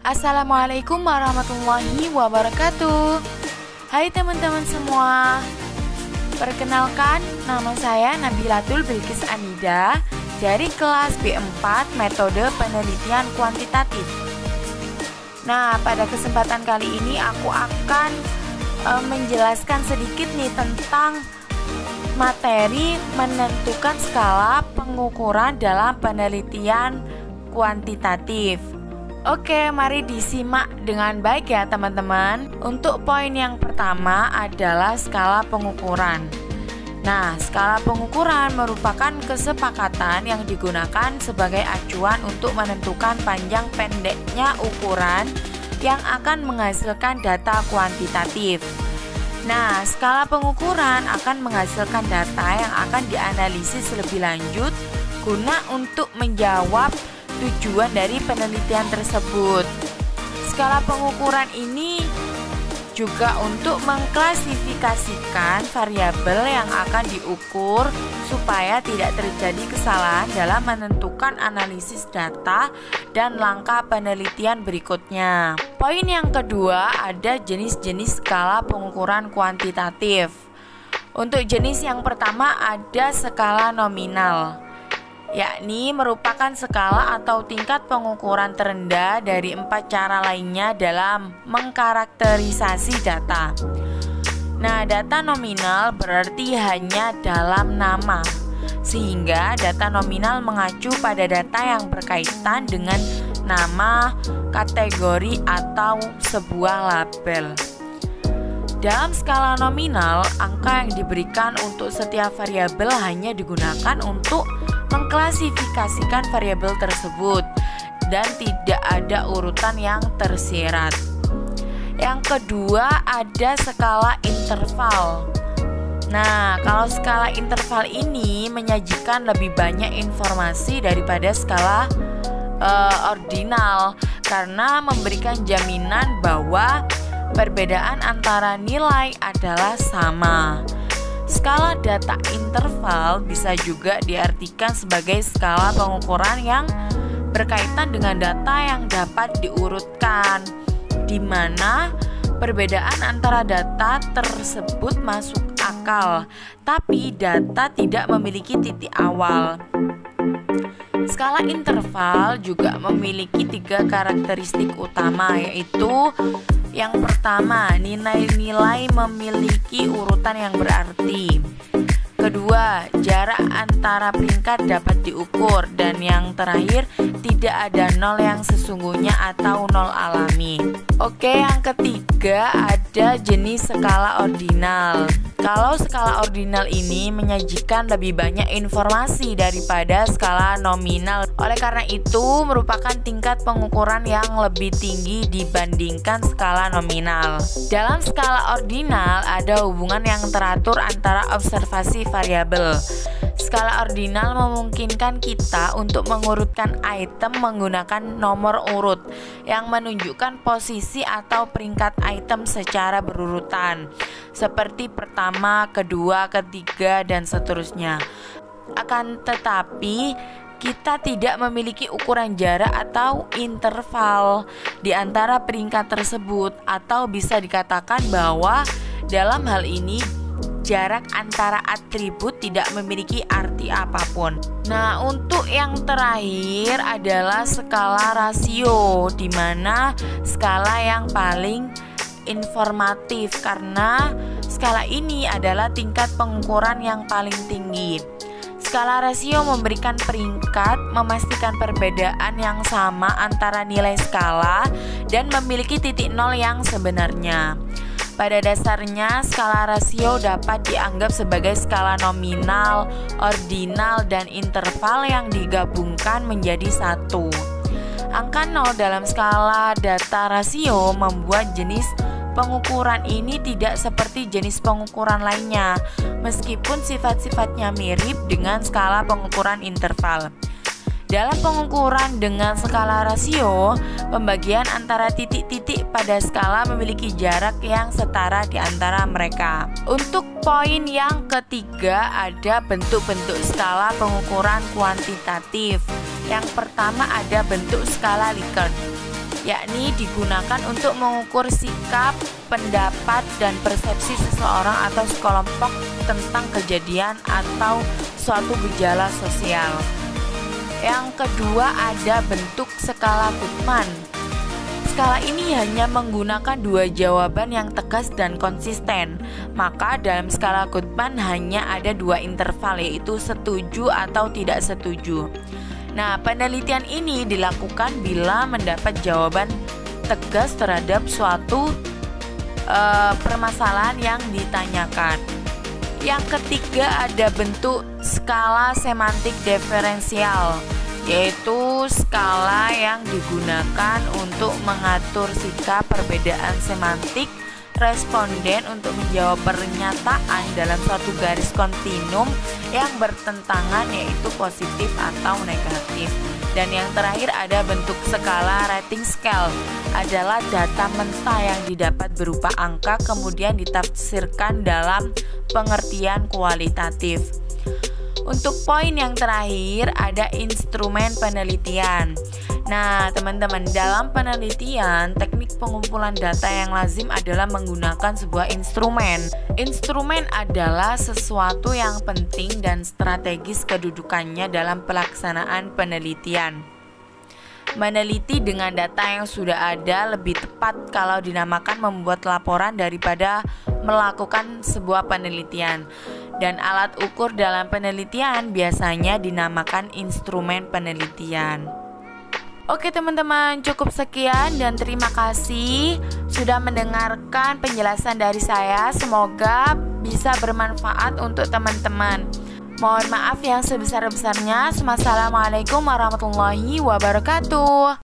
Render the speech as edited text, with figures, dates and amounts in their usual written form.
Assalamualaikum warahmatullahi wabarakatuh. Hai teman-teman semua. Perkenalkan, nama saya Nabilatul Bilqis Anida dari kelas B4 Metode Penelitian Kuantitatif. Nah, pada kesempatan kali ini aku akan menjelaskan sedikit nih tentang materi menentukan skala pengukuran dalam penelitian kuantitatif. Oke, mari disimak dengan baik ya teman-teman. Untuk poin yang pertama adalah skala pengukuran. Nah, skala pengukuran merupakan kesepakatan yang digunakan sebagai acuan untuk menentukan panjang pendeknya ukuran yang akan menghasilkan data kuantitatif. Nah, skala pengukuran akan menghasilkan data yang akan dianalisis lebih lanjut guna untuk menjawab tujuan dari penelitian tersebut. Skala pengukuran ini juga untuk mengklasifikasikan variabel yang akan diukur supaya tidak terjadi kesalahan dalam menentukan analisis data dan langkah penelitian berikutnya. Poin yang kedua, ada jenis-jenis skala pengukuran kuantitatif. Untuk jenis yang pertama ada skala nominal, yakni merupakan skala atau tingkat pengukuran terendah dari 4 cara lainnya dalam mengkarakterisasi data. Nah, data nominal berarti hanya dalam nama, sehingga data nominal mengacu pada data yang berkaitan dengan nama, kategori, atau sebuah label. Dalam skala nominal, angka yang diberikan untuk setiap variabel hanya digunakan untuk mengklasifikasikan variabel tersebut dan tidak ada urutan yang tersirat. Yang kedua ada skala interval. Nah, kalau skala interval ini menyajikan lebih banyak informasi daripada skala ordinal karena memberikan jaminan bahwa perbedaan antara nilai adalah sama. Skala data interval bisa juga diartikan sebagai skala pengukuran yang berkaitan dengan data yang dapat diurutkan, di mana perbedaan antara data tersebut masuk akal, tapi data tidak memiliki titik awal. Skala interval juga memiliki 3 karakteristik utama, yaitu yang pertama, nilai-nilai memiliki urutan yang berarti. Kedua, jarak antara peringkat dapat diukur. Dan yang terakhir, tidak ada nol yang sesungguhnya atau nol alami. Oke, yang ketiga ada jenis skala ordinal. Kalau skala ordinal ini menyajikan lebih banyak informasi daripada skala nominal. Oleh karena itu, merupakan tingkat pengukuran yang lebih tinggi dibandingkan skala nominal. Dalam skala ordinal ada hubungan yang teratur antara observasi variabel. Skala ordinal memungkinkan kita untuk mengurutkan item menggunakan nomor urut yang menunjukkan posisi atau peringkat item secara berurutan, seperti pertama, kedua, ketiga, dan seterusnya. Akan tetapi, kita tidak memiliki ukuran jarak atau interval di antara peringkat tersebut, atau bisa dikatakan bahwa dalam hal ini jarak antara atribut tidak memiliki arti apapun. Nah, untuk yang terakhir adalah skala rasio, di mana skala yang paling informatif karena skala ini adalah tingkat pengukuran yang paling tinggi. Skala rasio memberikan peringkat, memastikan perbedaan yang sama antara nilai skala dan memiliki titik nol yang sebenarnya. Pada dasarnya, skala rasio dapat dianggap sebagai skala nominal, ordinal, dan interval yang digabungkan menjadi satu. Angka 0 dalam skala data rasio membuat jenis pengukuran ini tidak seperti jenis pengukuran lainnya, meskipun sifat-sifatnya mirip dengan skala pengukuran interval. Dalam pengukuran dengan skala rasio, pembagian antara titik-titik pada skala memiliki jarak yang setara di antara mereka. Untuk poin yang ketiga ada bentuk-bentuk skala pengukuran kuantitatif. Yang pertama ada bentuk skala Likert. yakni digunakan untuk mengukur sikap, pendapat, dan persepsi seseorang atau sekelompok tentang kejadian atau suatu gejala sosial. Yang kedua ada bentuk skala Goodman. Skala ini hanya menggunakan dua jawaban yang tegas dan konsisten. Maka dalam skala Goodman hanya ada dua interval, yaitu setuju atau tidak setuju. Nah, penelitian ini dilakukan bila mendapat jawaban tegas terhadap suatu permasalahan yang ditanyakan. Yang ketiga ada bentuk skala semantik diferensial, yaitu skala yang digunakan untuk mengatur sikap perbedaan semantik responden untuk menjawab pernyataan dalam suatu garis kontinum yang bertentangan, yaitu positif atau negatif. Dan yang terakhir ada bentuk skala rating scale, adalah data mentah yang didapat berupa angka kemudian ditafsirkan dalam pengertian kualitatif. Untuk poin yang terakhir ada instrumen penelitian. Nah, teman-teman, dalam penelitian, teknik pengumpulan data yang lazim adalah menggunakan sebuah instrumen. Instrumen adalah sesuatu yang penting dan strategis kedudukannya dalam pelaksanaan penelitian. Meneliti dengan data yang sudah ada lebih tepat kalau dinamakan membuat laporan daripada melakukan sebuah penelitian. Dan alat ukur dalam penelitian biasanya dinamakan instrumen penelitian. Oke teman-teman, cukup sekian dan terima kasih sudah mendengarkan penjelasan dari saya. Semoga bisa bermanfaat untuk teman-teman. Mohon maaf yang sebesar-besarnya. Wassalamualaikum warahmatullahi wabarakatuh.